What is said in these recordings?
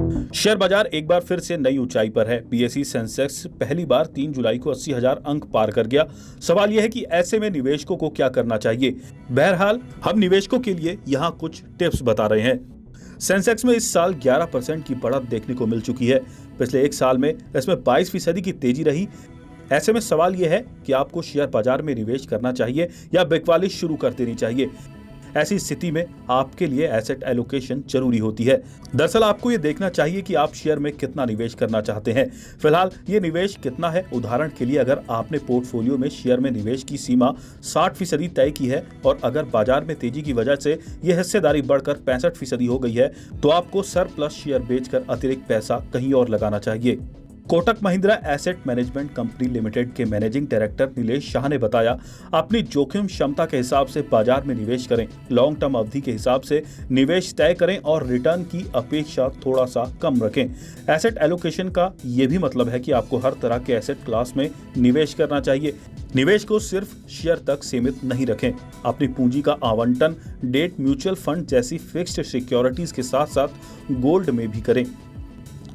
Share बाजार एक बार फिर से नई ऊंचाई पर है। बीएसई सेंसेक्स पहली बार 3 जुलाई को 80,000 अंक पार कर गया। सवाल यह है कि ऐसे में निवेशकों को क्या करना चाहिए। बहरहाल हम निवेशकों के लिए यहाँ कुछ टिप्स बता रहे हैं। सेंसेक्स में इस साल 11% की बढ़त देखने को मिल चुकी है। पिछले एक साल में इसमें 22% की तेजी रही। ऐसे में सवाल यह है कि आपको शेयर बाजार में निवेश करना चाहिए या बिकवाली शुरू कर देनी चाहिए। ऐसी स्थिति में आपके लिए एसेट एलोकेशन जरूरी होती है। दरअसल आपको ये देखना चाहिए कि आप शेयर में कितना निवेश करना चाहते हैं। फिलहाल ये निवेश कितना है। उदाहरण के लिए अगर आपने पोर्टफोलियो में शेयर में निवेश की सीमा 60% तय की है और अगर बाजार में तेजी की वजह से यह हिस्सेदारी बढ़कर 65% हो गई है तो आपको सरप्लस शेयर बेचकर अतिरिक्त पैसा कहीं और लगाना चाहिए। Kotak Mahindra asset management company limited के मैनेजिंग डायरेक्टर नीलेश शाह ने बताया, अपनी जोखिम क्षमता के हिसाब से बाजार में निवेश करें, लॉन्ग टर्म अवधि के हिसाब से निवेश तय करें और रिटर्न की अपेक्षा थोड़ा सा कम रखें। एसेट एलोकेशन का यह भी मतलब है कि आपको हर तरह के एसेट क्लास में निवेश करना चाहिए। निवेश को सिर्फ शेयर तक सीमित नहीं रखें। अपनी पूंजी का आवंटन डेट म्यूचुअल फंड जैसी फिक्स्ड सिक्योरिटीज के साथ साथ गोल्ड में भी करें।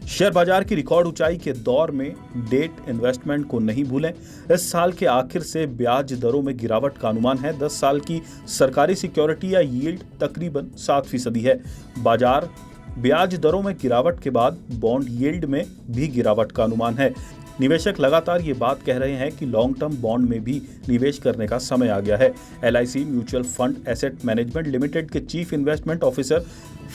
शेयर बाजार की रिकॉर्ड ऊंचाई के दौर में डेट इन्वेस्टमेंट को नहीं भूलें। इस साल के आखिर से ब्याज दरों में गिरावट का अनुमान है। 10 साल की सरकारी सिक्योरिटी या यील्ड तकरीबन 7% है। बाजार ब्याज दरों में गिरावट के बाद बॉन्ड यील्ड में भी गिरावट का अनुमान है। निवेशक लगातार ये बात कह रहे हैं कि लॉन्ग टर्म बॉन्ड में भी निवेश करने का समय आ गया है। LIC mutual fund asset management limited के chief investment officer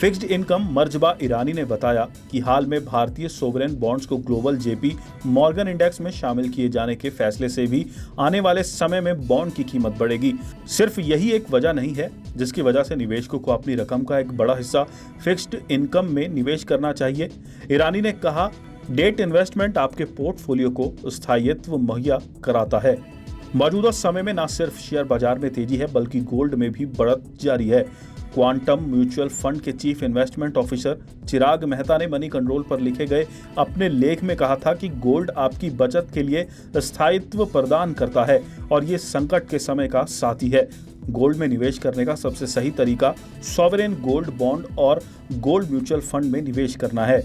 fixed income Marzban Irani ने बताया कि हाल में भारतीय सोवरेन बॉन्ड्स को ग्लोबल JP मॉर्गन इंडेक्स में शामिल किए जाने के फैसले से भी आने वाले समय में बॉन्ड की कीमत बढ़ेगी। सिर्फ यही एक वजह नहीं है जिसकी वजह से निवेशकों को अपनी रकम का एक बड़ा हिस्सा फिक्स्ड इनकम में निवेश करना चाहिए। ईरानी ने कहा, डेट इन्वेस्टमेंट आपके पोर्टफोलियो को स्थायित्व मुहैया कराता है। मौजूदा समय में न सिर्फ शेयर बाजार में तेजी है बल्कि गोल्ड में भी बढ़त जारी है। क्वांटम म्यूचुअल फंड के चीफ इन्वेस्टमेंट ऑफिसर चिराग मेहता ने मनी कंट्रोल पर लिखे गए अपने लेख में कहा था कि गोल्ड आपकी बचत के लिए स्थायित्व प्रदान करता है और ये संकट के समय का साथी है। गोल्ड में निवेश करने का सबसे सही तरीका सॉवरेन गोल्ड बॉन्ड और गोल्ड म्यूचुअल फंड में निवेश करना है।